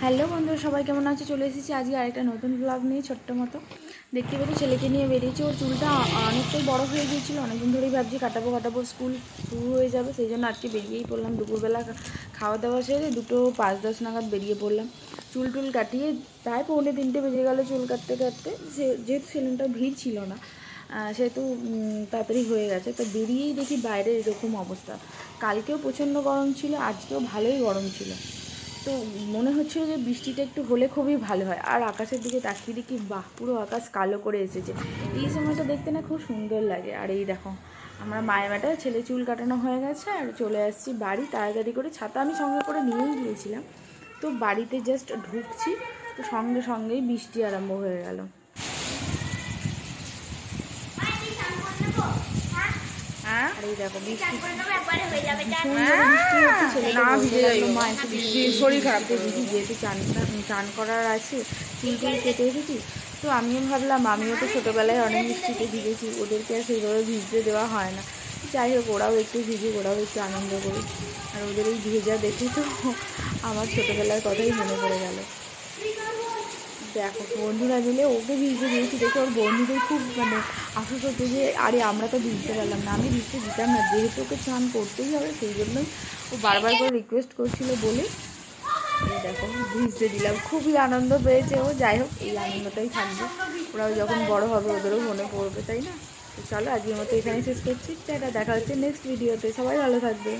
Hello বন্ধুরা, সবাই কেমন আছে? চলে এসেছি আজকে আরেকটা নতুন ব্লগ নিয়ে। ছোট্ট মতো দেখতে পেতে ছেলেকে নিয়ে বেরিয়েছি। ওর চুলটা অনেকটাই বড় হয়ে গিয়েছিলো, অনেকদিন ধরেই ভাবছি কাটাবো, স্কুল শুরু হয়ে যাবে, সেই জন্য আজকে বেরিয়েই পড়লাম। দুপুরবেলা খাওয়া দাওয়া সেরে 2:05-10 নাগাদ বেরিয়ে পড়লাম। চুল কাটিয়ে প্রায় 2:45 বেজে গেলো চুল কাটতে যেহেতু সেলুনটা ভিড় ছিল না, সেহেতু তাড়াতাড়ি হয়ে গেছে। তো বেরিয়েই দেখি বাইরের এরকম অবস্থা। কালকেও প্রচণ্ড গরম ছিল, আজকেও ভালোই গরম ছিল। তো মনে হচ্ছিল যে বৃষ্টিটা একটু হলে খুবই ভালো হয়। আর আকাশের দিকে তাকিয়ে দেখি, বাহ, পুরো আকাশ কালো করে এসেছে। এই সময়টা দেখতে না খুব সুন্দর লাগে। আর এই দেখো, আমরা মায়ের বেটা ছেলে চুল কাটানো হয়ে গেছে আর চলে আসছি বাড়ি তাড়াতাড়ি করে। ছাতা আমি সঙ্গে করে নিয়েই গিয়েছিলাম। তো বাড়িতে জাস্ট ঢুকছি, তো সঙ্গেই বৃষ্টি আরম্ভ হয়ে গেল। আর এই দেখো বৃষ্টি মা একটু শরীর খারাপ করে দিদি, যেহেতু চান করার আছে, চুল কেটে এসেছি। তো আমিও ভাবলাম, আমিও তো ছোটোবেলায় অনেক বৃষ্টিতে ভিজেছি, ওদেরকে আর সেইভাবে ভিজতে দেওয়া হয় না। যাই হোক, ওরাও একটু ভিজে, ওরাও একটু আনন্দ করি। আর ওদের এই ভেজা দেখে তো আমার ছোটোবেলার কথাই মনে পড়ে গেল। দেখো, বন্ধুরা মিলে ওকে ভিজতে দিয়েছি দেখে ওর বন্ধুদের খুব আফসোস হচ্ছে যে আরে আমরা তো ভিজতে পারলাম না। আমি ভিজতে দিতাম না, যেহেতু ওকে স্নান করতেই হবে, সেই জন্যই ও বারবার করে রিকোয়েস্ট করছিল বলে এই দেখো ভিজতে দিলাম। খুবই আনন্দ পেয়েছে ও। যাই হোক, এই আনন্দটাই থাকবে, ওরাও যখন বড় হবে ওদেরও মনে পড়বে, তাই না? তো চলো, আজকের মতো এখানে শেষ করছি। টাটা, দেখা হচ্ছে নেক্সট ভিডিওতে। সবাই ভালো থাকবে।